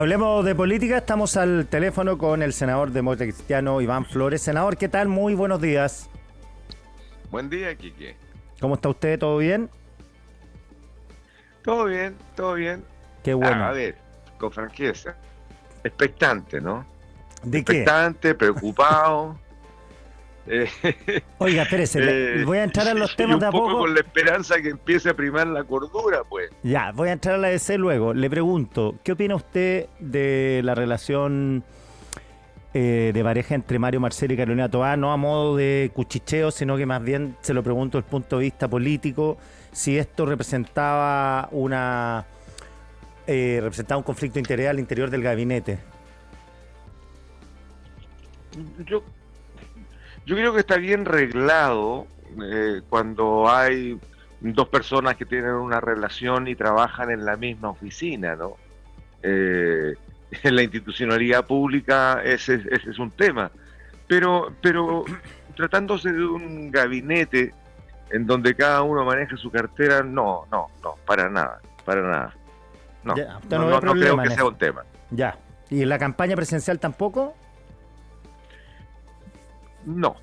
Hablemos de política, estamos al teléfono con el senador demócrata cristiano Iván Flores. Senador, ¿qué tal? Muy buenos días. Buen día, Quique. ¿Cómo está usted? ¿Todo bien? Todo bien, todo bien. Qué A bueno. ver, con franqueza. Expectante, ¿no? ¿De qué? Expectante, preocupado. eh, Oiga, espérese, voy a entrar a los y temas un de a poco poco. con la esperanza que empiece a primar la cordura, pues. Ya, voy a entrar a la DC luego. Le pregunto, ¿qué opina usted de la relación de pareja entre Mario Marcelo y Carolina Toá? No a modo de cuchicheo, sino que más bien se lo pregunto desde el punto de vista político, si esto representaba un conflicto de interés al interior del gabinete. Yo, yo creo que está bien reglado cuando hay dos personas que tienen una relación y trabajan en la misma oficina, ¿no? Eh, en la institucionalidad pública ese es un tema. Pero tratándose de un gabinete en donde cada uno maneja su cartera, no, para nada, para nada. No, Ya, usted no, no ve no, no creo problema que en sea eso. un tema. Ya. ¿Y en la campaña presidencial tampoco? No,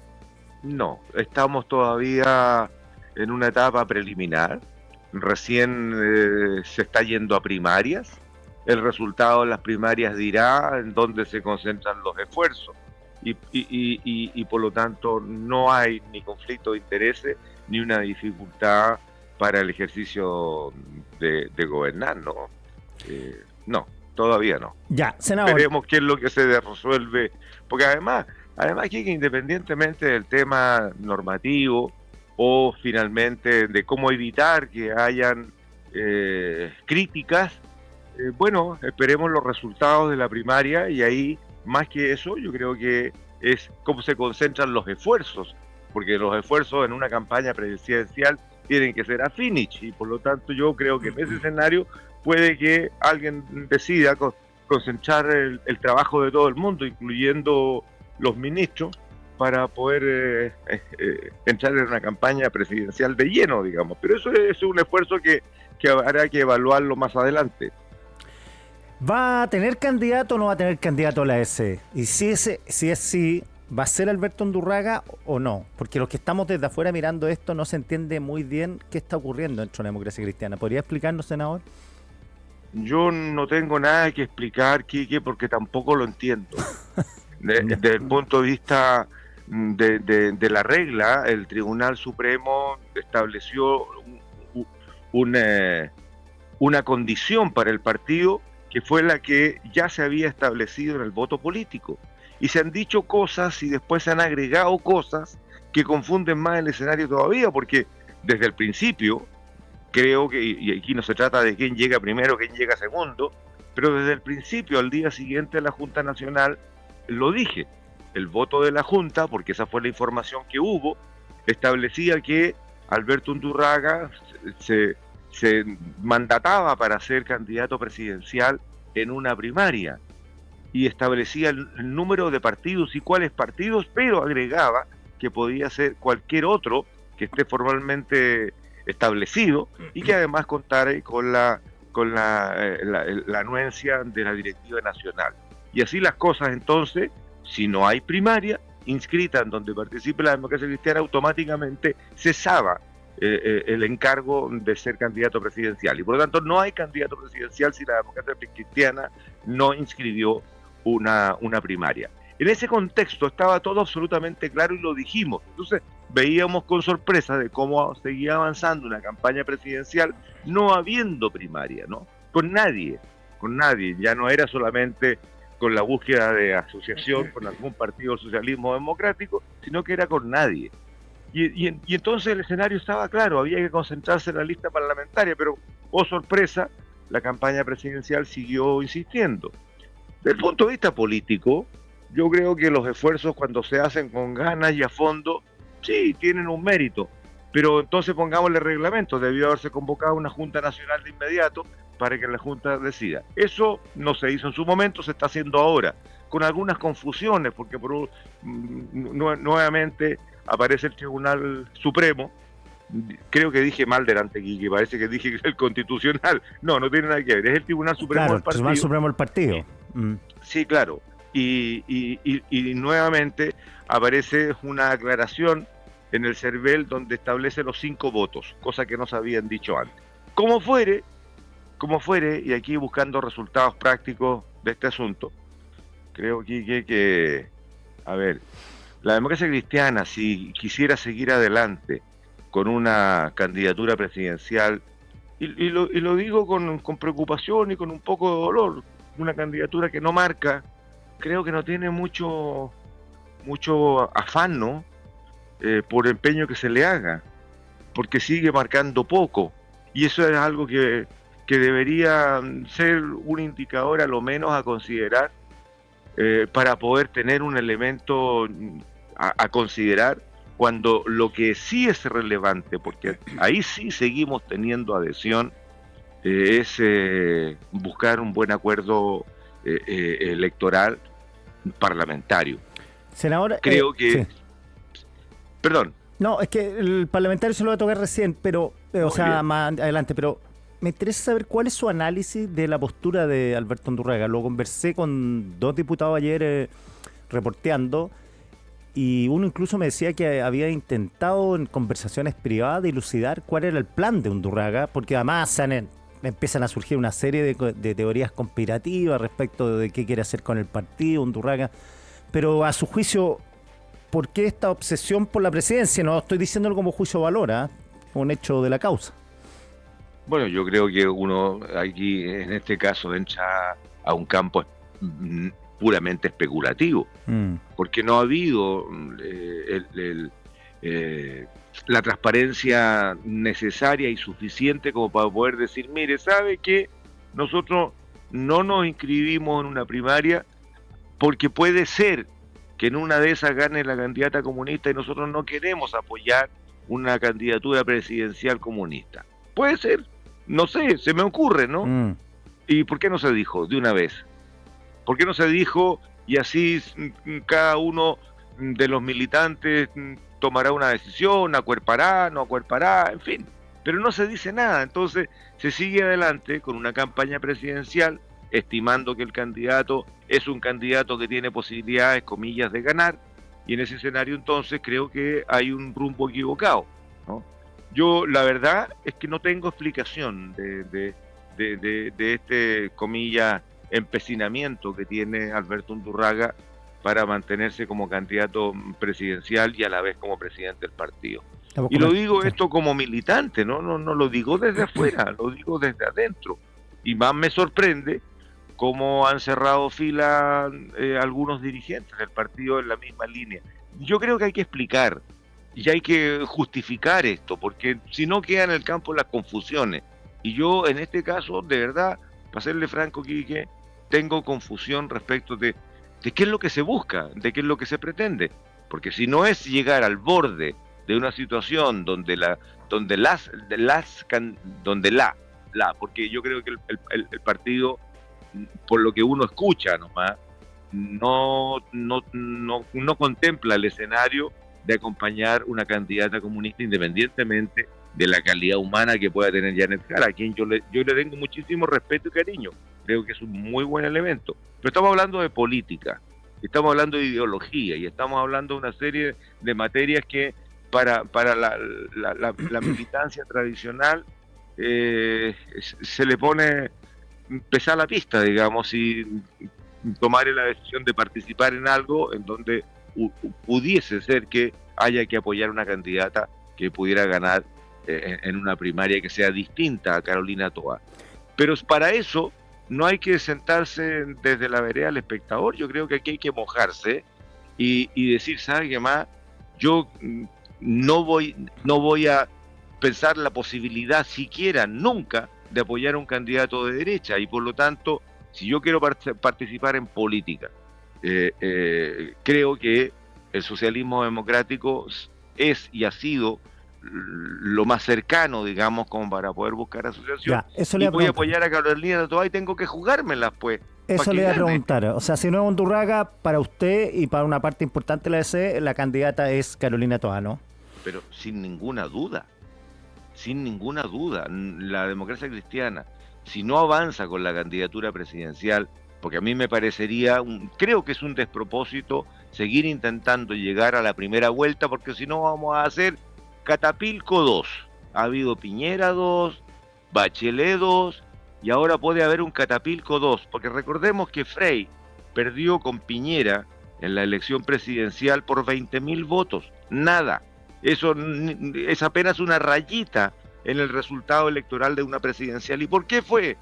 no. Estamos todavía en una etapa preliminar. Recién se está yendo a primarias. El resultado de las primarias dirá en dónde se concentran los esfuerzos. Y por lo tanto no hay ni conflicto de intereses ni una dificultad para el ejercicio de gobernar, ¿no? No, todavía no. Ya, senador. Veremos qué es lo que se resuelve, porque además que independientemente del tema normativo o finalmente de cómo evitar que hayan críticas, bueno, esperemos los resultados de la primaria y ahí, más que eso, yo creo que es cómo se concentran los esfuerzos, porque los esfuerzos en una campaña presidencial tienen que ser a finish y por lo tanto yo creo que en ese escenario puede que alguien decida concentrar el trabajo de todo el mundo, incluyendo los ministros, para poder entrar en una campaña presidencial de lleno, digamos. Pero eso es un esfuerzo que habrá que evaluarlo más adelante. ¿Va a tener candidato o no va a tener candidato a la S? Y si es sí, ¿va a ser Alberto Undurraga o no? Porque los que estamos desde afuera mirando esto no se entiende muy bien qué está ocurriendo dentro de la democracia cristiana. ¿Podría explicarnos, senador? Yo no tengo nada que explicar, Quique, porque tampoco lo entiendo. Ya. Desde el punto de vista de la regla, el Tribunal Supremo estableció un, una condición para el partido que fue la que ya se había establecido en el voto político. Y se han dicho cosas y después se han agregado cosas que confunden más el escenario todavía, porque desde el principio, creo que, y aquí no se trata de quién llega primero, quién llega segundo, pero desde el principio, al día siguiente de la Junta Nacional, lo dije, el voto de la Junta, porque esa fue la información que hubo, establecía que Alberto Undurraga se mandataba para ser candidato presidencial en una primaria y establecía el número de partidos y cuáles partidos, pero agregaba que podía ser cualquier otro que esté formalmente establecido y que además contara con la anuencia de la directiva nacional. Y así las cosas entonces, si no hay primaria inscrita en donde participe la democracia cristiana, automáticamente cesaba el encargo de ser candidato presidencial. Y por lo tanto no hay candidato presidencial si la democracia cristiana no inscribió una primaria. En ese contexto estaba todo absolutamente claro y lo dijimos. Entonces veíamos con sorpresa de cómo seguía avanzando una campaña presidencial no habiendo primaria, ¿no? Con nadie, ya no era solamente con la búsqueda de asociación con algún partido del socialismo democrático, sino que era con nadie. Y entonces el escenario estaba claro, había que concentrarse en la lista parlamentaria, pero, oh sorpresa, la campaña presidencial siguió insistiendo. Desde el punto de vista político, yo creo que los esfuerzos cuando se hacen con ganas y a fondo, sí, tienen un mérito, pero entonces pongámosle reglamento, debió haberse convocado una Junta Nacional de inmediato para que la Junta decida. Eso no se hizo en su momento, se está haciendo ahora, con algunas confusiones, porque nuevamente aparece el Tribunal Supremo creo que dije mal delante, Quique, parece que dije el Constitucional. No, no tiene nada que ver, es el Tribunal Supremo Claro, del el partido. Tribunal Supremo del partido. Sí, claro. Y nuevamente aparece una aclaración en el CERVEL donde establece los 5 votos, cosa que no se habían dicho antes. Como fuere, y aquí buscando resultados prácticos de este asunto, creo, Quique, que, a ver, la democracia cristiana, si quisiera seguir adelante con una candidatura presidencial, y lo digo con preocupación y con un poco de dolor, una candidatura que no marca, creo que no tiene mucho afán, ¿no? Por empeño que se le haga, porque sigue marcando poco, y eso es algo que debería ser un indicador a lo menos a considerar, para poder tener un elemento a considerar cuando lo que sí es relevante, porque ahí sí seguimos teniendo adhesión, es buscar un buen acuerdo electoral parlamentario. Senador, Creo que... sí. Perdón. No, es que el parlamentario se lo va a tocar recién, pero, más adelante, pero me interesa saber cuál es su análisis de la postura de Alberto Undurraga. Lo conversé con 2 diputados ayer reporteando, y uno incluso me decía que había intentado en conversaciones privadas dilucidar cuál era el plan de Undurraga, porque además empiezan a surgir una serie de teorías conspirativas respecto de qué quiere hacer con el partido Undurraga, pero a su juicio, ¿por qué esta obsesión por la presidencia? No estoy diciéndolo como juicio de valor, un hecho de la causa. Bueno, yo creo que uno aquí, en este caso, entra a un campo puramente especulativo, porque no ha habido la transparencia necesaria y suficiente como para poder decir, mire, ¿sabe qué? Nosotros no nos inscribimos en una primaria porque puede ser que en una de esas gane la candidata comunista y nosotros no queremos apoyar una candidatura presidencial comunista. Puede ser, no sé, se me ocurre, ¿no? ¿Y por qué no se dijo de una vez? ¿Por qué no se dijo y así cada uno de los militantes tomará una decisión, acuerpará, no acuerpará, en fin? Pero no se dice nada, entonces se sigue adelante con una campaña presidencial estimando que el candidato es un candidato que tiene posibilidades, comillas, de ganar, y en ese escenario entonces creo que hay un rumbo equivocado, ¿no? Yo la verdad es que no tengo explicación de este, comillas, empecinamiento que tiene Alberto Undurraga para mantenerse como candidato presidencial y a la vez como presidente del partido. Y lo digo esto como militante, no lo digo desde afuera, lo digo desde adentro. Y más me sorprende cómo han cerrado fila algunos dirigentes del partido en la misma línea. Yo creo que hay que explicar y hay que justificar esto, porque si no quedan en el campo las confusiones. Y yo en este caso, de verdad, para serle franco, Quique, tengo confusión respecto de qué es lo que se busca, de qué es lo que se pretende. Porque si no es llegar al borde de una situación donde porque yo creo que el partido, por lo que uno escucha nomás, no contempla el escenario de acompañar una candidata comunista independientemente de la calidad humana que pueda tener Janet Jara, a quien yo le tengo muchísimo respeto y cariño. Creo que es un muy buen elemento. Pero estamos hablando de política, estamos hablando de ideología y estamos hablando de una serie de materias que para la militancia tradicional se le pone pesar la pista, digamos, y tomar la decisión de participar en algo en donde pudiese ser que haya que apoyar una candidata que pudiera ganar en una primaria que sea distinta a Carolina Toa. Pero para eso no hay que sentarse desde la vereda al espectador. Yo creo que aquí hay que mojarse y decir, ¿sabe qué más? Yo no voy a pensar la posibilidad siquiera nunca de apoyar a un candidato de derecha, y por lo tanto, si yo quiero participar en política, creo que el socialismo democrático es y ha sido lo más cercano, digamos, como para poder buscar asociación. Y voy a apoyar a Carolina Toa y tengo que jugármelas, pues. Eso le iba a preguntar. O sea, si no es Undurraga, para usted y para una parte importante de la DC, la candidata es Carolina Toa, ¿no? Pero sin ninguna duda. sin ninguna duda, la democracia cristiana, si no avanza con la candidatura presidencial, porque a mí me parecería, creo que es un despropósito seguir intentando llegar a la primera vuelta, porque si no vamos a hacer Catapilco 2. Ha habido Piñera 2, Bachelet 2, y ahora puede haber un Catapilco 2, porque recordemos que Frei perdió con Piñera en la elección presidencial por 20.000 votos. Nada. Eso es apenas una rayita en el resultado electoral de una presidencial. ¿Y por qué fue?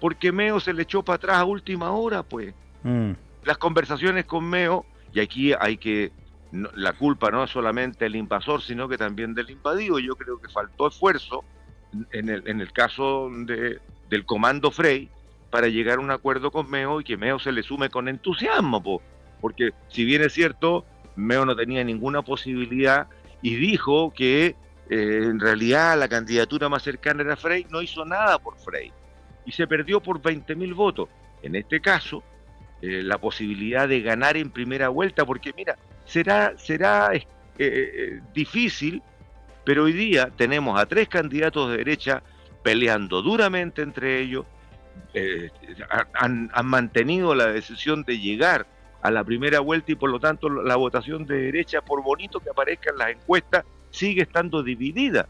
Porque Meo se le echó para atrás a última hora, pues. Las conversaciones con Meo, y aquí hay que, la culpa no es solamente del invasor, sino que también del invadido. Yo creo que faltó esfuerzo en el caso del comando Frei para llegar a un acuerdo con Meo y que Meo se le sume con entusiasmo, porque si bien es cierto, Meo no tenía ninguna posibilidad y dijo que en realidad la candidatura más cercana era Frei, no hizo nada por Frei y se perdió por 20.000 votos. En este caso, la posibilidad de ganar en primera vuelta, porque mira, será difícil, pero hoy día tenemos a 3 candidatos de derecha peleando duramente entre ellos, han mantenido la decisión de llegar a la primera vuelta y por lo tanto la votación de derecha, por bonito que aparezca en las encuestas, sigue estando dividida.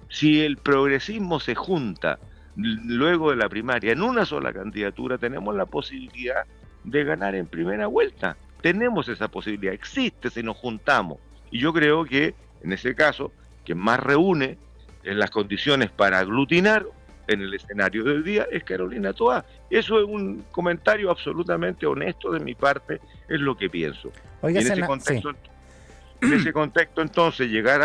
Si el progresismo se junta luego de la primaria en una sola candidatura, tenemos la posibilidad de ganar en primera vuelta. Tenemos esa posibilidad, existe si nos juntamos. Y yo creo que en ese caso, quien más reúne en las condiciones para aglutinar en el escenario del día es Carolina Toá. Eso es un comentario absolutamente honesto de mi parte, es lo que pienso. Oiga, y en ese contexto, entonces, llegar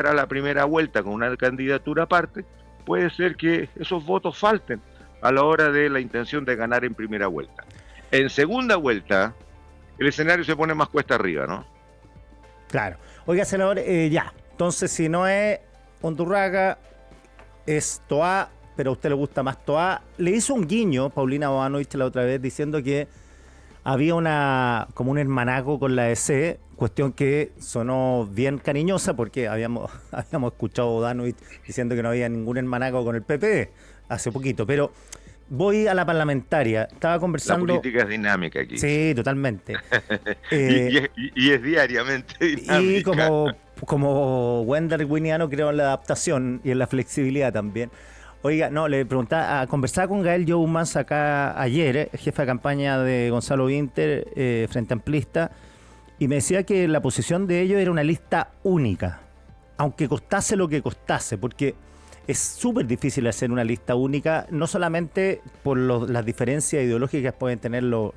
a la primera vuelta con una candidatura aparte, puede ser que esos votos falten a la hora de la intención de ganar en primera vuelta. En segunda vuelta, el escenario se pone más cuesta arriba, ¿no? Claro. Oiga, senador, ya. Entonces, si no es Undurraga, es Toá, pero a usted le gusta más Toá. Le hizo un guiño Paulina Bodanovich la otra vez diciendo que había como un hermanaco con la EC, cuestión que sonó bien cariñosa porque habíamos escuchado a Bodanovich diciendo que no había ningún hermanaco con el PP hace poquito, pero voy a la parlamentaria. Estaba conversando... La política es dinámica aquí. Sí, totalmente. y es diariamente dinámica. Y como Wender Winiano creo en la adaptación y en la flexibilidad también. Oiga, no, le preguntaba, conversaba con Gael Youmans acá ayer, jefe de campaña de Gonzalo Winter, Frente Amplista, y me decía que la posición de ellos era una lista única, aunque costase lo que costase, porque es súper difícil hacer una lista única, no solamente por las diferencias ideológicas que pueden tener los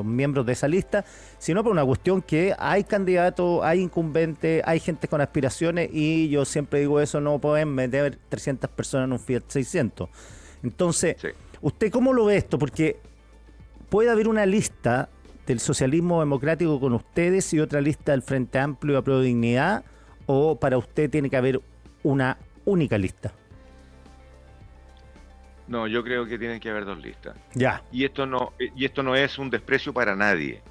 miembros de esa lista, sino por una cuestión que hay candidatos, hay incumbentes, hay gente con aspiraciones y yo siempre digo eso, no pueden meter 300 personas en un Fiat 600. Entonces, sí. ¿Usted cómo lo ve esto? Porque puede haber una lista del socialismo democrático con ustedes y otra lista del Frente Amplio a Prueba de Dignidad, o para usted tiene que haber una única lista. No, yo creo que tienen que haber 2 listas. Ya. Y esto no es un desprecio para nadie,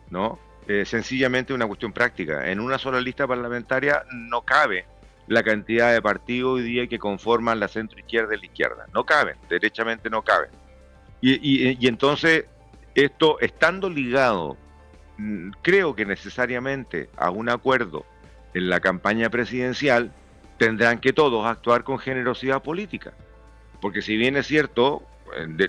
¿no? Sencillamente una cuestión práctica. En una sola lista parlamentaria no cabe la cantidad de partidos hoy día que conforman la centro-izquierda y la izquierda. No caben, derechamente no caben. Y entonces, esto estando ligado, creo que necesariamente a un acuerdo en la campaña presidencial, tendrán que todos actuar con generosidad política. Porque si bien es cierto,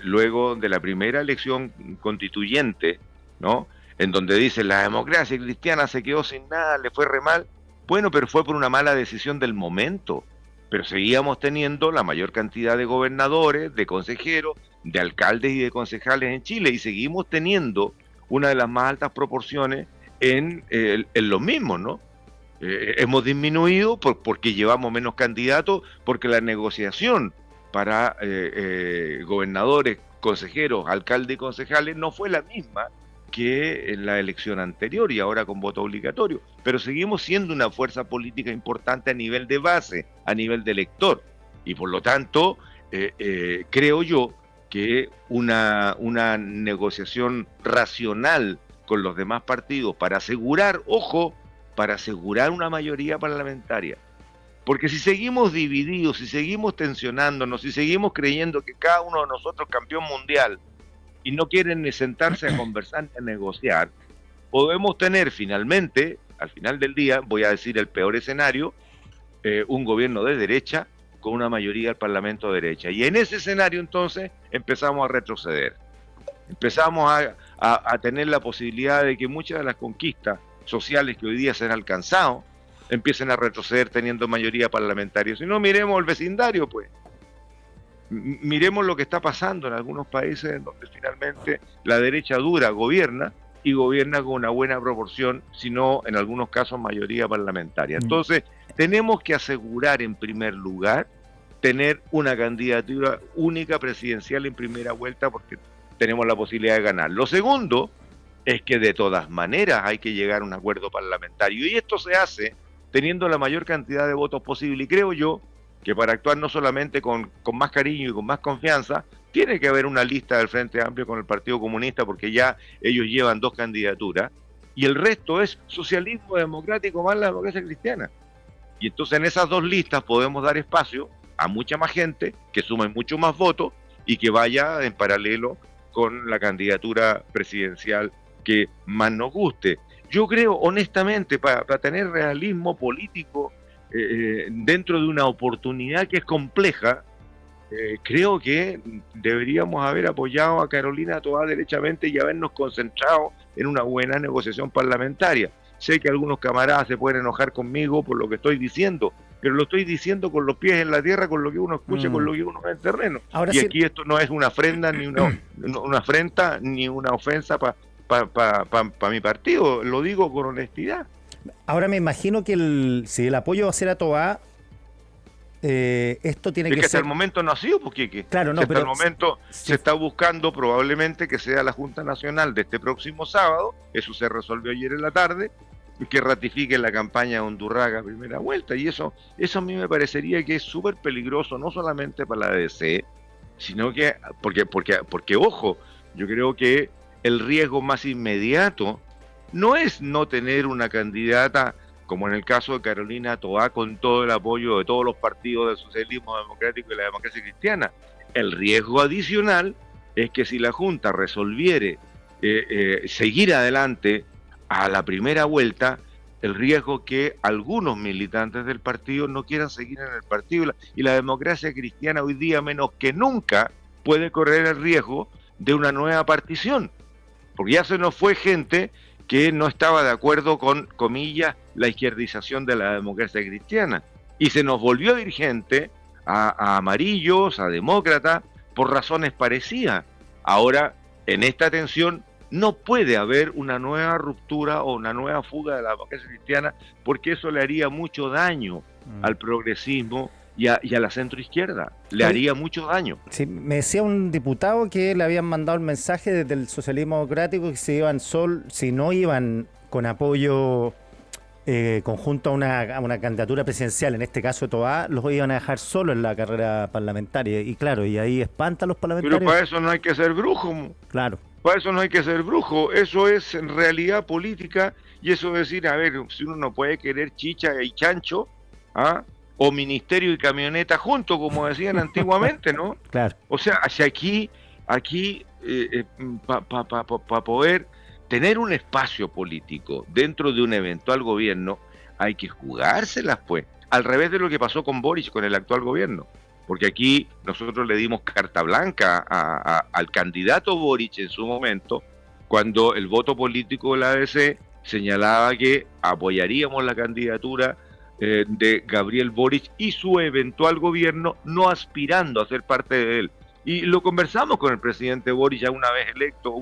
luego de la primera elección constituyente, ¿no?, en donde dice la democracia cristiana se quedó sin nada, le fue re mal, bueno, pero fue por una mala decisión del momento. Pero seguíamos teniendo la mayor cantidad de gobernadores, de consejeros, de alcaldes y de concejales en Chile, y seguimos teniendo una de las más altas proporciones en los mismos, ¿no? Hemos disminuido porque llevamos menos candidatos, porque la negociación para gobernadores, consejeros, alcaldes y concejales no fue la misma que en la elección anterior y ahora con voto obligatorio, pero seguimos siendo una fuerza política importante a nivel de base, a nivel de elector, y por lo tanto creo yo que una negociación racional con los demás partidos para asegurar, ojo, para asegurar una mayoría parlamentaria Porque si seguimos divididos, si seguimos tensionándonos, si seguimos creyendo que cada uno de nosotros es campeón mundial y no quieren ni sentarse a conversar ni a negociar, podemos tener finalmente, al final del día, voy a decir el peor escenario, un gobierno de derecha con una mayoría del Parlamento de derecha. Y en ese escenario entonces empezamos a retroceder. Empezamos a tener la posibilidad de que muchas de las conquistas sociales que hoy día se han alcanzado empiecen a retroceder teniendo mayoría parlamentaria. Si no, miremos el vecindario, pues. Miremos lo que está pasando en algunos países en donde finalmente la derecha dura gobierna y gobierna con una buena proporción, si no en algunos casos mayoría parlamentaria. Entonces, tenemos que asegurar en primer lugar tener una candidatura única presidencial en primera vuelta porque tenemos la posibilidad de ganar. Lo segundo es que de todas maneras hay que llegar a un acuerdo parlamentario y esto se hace teniendo la mayor cantidad de votos posible y creo yo que para actuar no solamente con más cariño y con más confianza, tiene que haber una lista del Frente Amplio con el Partido Comunista porque ya ellos llevan 2 candidaturas y el resto es socialismo democrático más la democracia cristiana. Y entonces en esas 2 listas podemos dar espacio a mucha más gente que sume mucho más votos y que vaya en paralelo con la candidatura presidencial que más nos guste. Yo creo honestamente, para tener realismo político dentro de una oportunidad que es compleja, creo que deberíamos haber apoyado a Carolina Toá derechamente y habernos concentrado en una buena negociación parlamentaria. Sé que algunos camaradas se pueden enojar conmigo por lo que estoy diciendo, pero lo estoy diciendo con los pies en la tierra, con lo que uno escucha, con lo que uno ve en el terreno. Ahora y sí, aquí esto no es una ofrenda, ni una afrenta, ni una ofensa para mi partido, lo digo con honestidad. Ahora me imagino que si el apoyo va a ser a Toá, esto tiene que ser... hasta el momento no ha sido, porque claro, no, hasta el momento se está buscando probablemente que sea la Junta Nacional de este próximo sábado, eso se resolvió ayer en la tarde, que ratifique la campaña de Undurraga primera vuelta, y eso a mí me parecería que es súper peligroso, no solamente para la ADC, sino que, porque ojo, yo creo que el riesgo más inmediato no es no tener una candidata, como en el caso de Carolina Toá, con todo el apoyo de todos los partidos del socialismo democrático y la democracia cristiana. El riesgo adicional es que si la Junta resolviere seguir adelante a la primera vuelta, el riesgo que algunos militantes del partido no quieran seguir en el partido. Y la democracia cristiana hoy día, menos que nunca, puede correr el riesgo de una nueva partición. Porque ya se nos fue gente que no estaba de acuerdo con, comillas, la izquierdización de la democracia cristiana. Y se nos volvió a ir gente a amarillos, a demócratas, por razones parecidas. Ahora, en esta tensión, no puede haber una nueva ruptura o una nueva fuga de la democracia cristiana, porque eso le haría mucho daño al progresismo y a la centroizquierda. Le haría mucho daño. Sí, me decía un diputado que le habían mandado el mensaje desde el socialismo democrático que si no iban con apoyo conjunto a una candidatura presidencial, en este caso Toá, los iban a dejar solo en la carrera parlamentaria. Y claro, y ahí espanta a los parlamentarios. Pero para eso no hay que ser brujo. Claro. Para eso no hay que ser brujo. Eso es en realidad política, y eso es decir, a ver, si uno no puede querer chicha y chancho, o ministerio y camioneta juntos, como decían antiguamente, ¿no? Claro. O sea, hacia aquí para poder tener un espacio político dentro de un eventual gobierno, hay que jugárselas, pues. Al revés de lo que pasó con Boric, con el actual gobierno. Porque aquí nosotros le dimos carta blanca al candidato Boric en su momento, cuando el voto político de la ADC señalaba que apoyaríamos la candidatura de Gabriel Boric y su eventual gobierno, no aspirando a ser parte de él. Y lo conversamos con el presidente Boric ya una vez electo,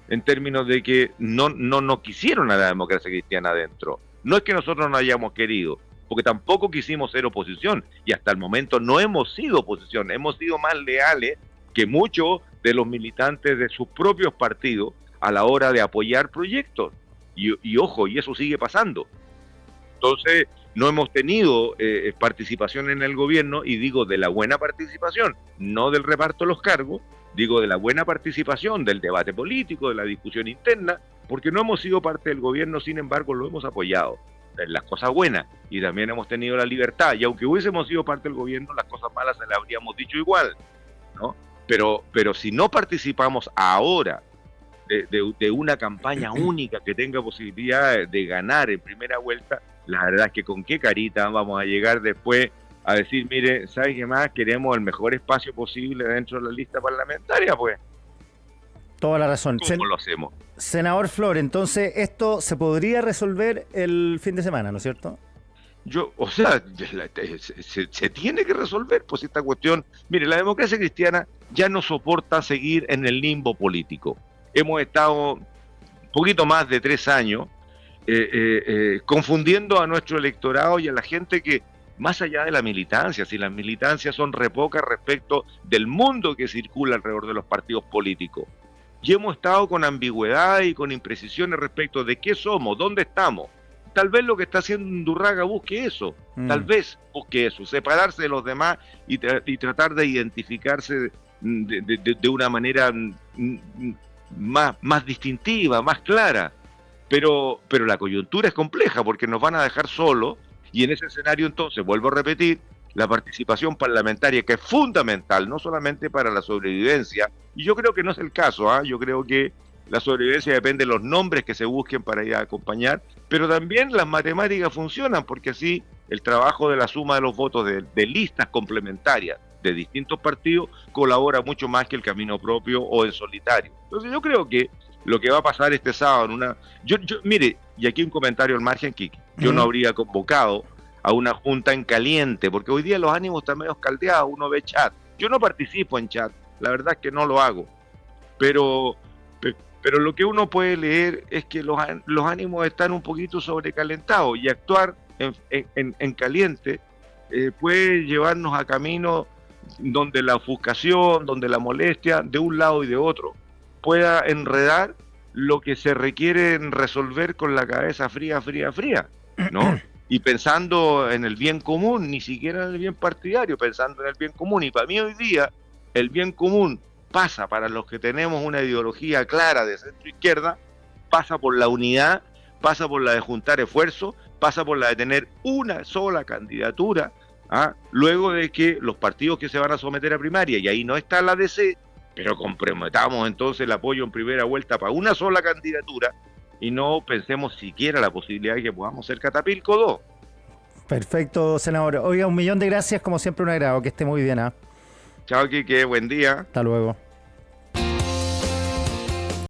en términos de que no quisieron a la democracia cristiana adentro. No es que nosotros no hayamos querido, porque tampoco quisimos ser oposición, y hasta el momento no hemos sido oposición, hemos sido más leales que muchos de los militantes de sus propios partidos a la hora de apoyar proyectos. Y ojo, y eso sigue pasando. Entonces, no hemos tenido participación en el gobierno, y digo de la buena participación, no del reparto de los cargos, digo de la buena participación, del debate político, de la discusión interna, porque no hemos sido parte del gobierno, sin embargo lo hemos apoyado. las cosas buenas y también hemos tenido la libertad. Y aunque hubiésemos sido parte del gobierno, las cosas malas se las habríamos dicho igual, ¿no? Pero si no participamos ahora de una campaña única que tenga posibilidad de ganar en primera vuelta, la verdad es que con qué carita vamos a llegar después a decir, mire, ¿sabe qué más? Queremos el mejor espacio posible dentro de la lista parlamentaria, pues. Toda la razón. ¿Cómo lo hacemos? Senador Flor, entonces esto se podría resolver el fin de semana, ¿no es cierto? O sea, se tiene que resolver, pues esta cuestión. Mire, la democracia cristiana ya no soporta seguir en el limbo político. Hemos estado un poquito más de 3 años confundiendo a nuestro electorado y a la gente que, más allá de la militancia, si las militancias son re pocas respecto del mundo que circula alrededor de los partidos políticos. Y hemos estado con ambigüedad y con imprecisiones respecto de qué somos, dónde estamos. Tal vez lo que está haciendo Undurraga busque eso, tal vez busque eso, separarse de los demás y tratar de identificarse de una manera más distintiva, más clara. Pero la coyuntura es compleja porque nos van a dejar solos y en ese escenario entonces, vuelvo a repetir, la participación parlamentaria, que es fundamental, no solamente para la sobrevivencia, y yo creo que no es el caso, yo creo que la sobrevivencia depende de los nombres que se busquen para ir a acompañar, pero también las matemáticas funcionan, porque así el trabajo de la suma de los votos de listas complementarias de distintos partidos colabora mucho más que el camino propio o en solitario. Entonces yo creo que lo que va a pasar este sábado en una... Mire, y aquí un comentario al margen, Kiki, yo no habría convocado a una junta en caliente, porque hoy día los ánimos están medio caldeados, uno ve chat. Yo no participo en chat, la verdad es que no lo hago, pero lo que uno puede leer es que los ánimos están un poquito sobrecalentados y actuar en caliente puede llevarnos a caminos donde la ofuscación, donde la molestia de un lado y de otro pueda enredar lo que se requiere resolver con la cabeza fría, ¿no? Y pensando en el bien común, ni siquiera en el bien partidario, pensando en el bien común. Y para mí hoy día el bien común pasa, para los que tenemos una ideología clara de centro-izquierda, pasa por la unidad, pasa por la de juntar esfuerzos, pasa por la de tener una sola candidatura, luego de que los partidos que se van a someter a primaria, y ahí no está la DC, pero comprometamos entonces el apoyo en primera vuelta para una sola candidatura y no pensemos siquiera la posibilidad de que podamos ser Catapilco 2. Perfecto, senador. Oiga, 1.000.000 de gracias, como siempre un agrado, que esté muy bien. Chao, Quique, buen día. Hasta luego.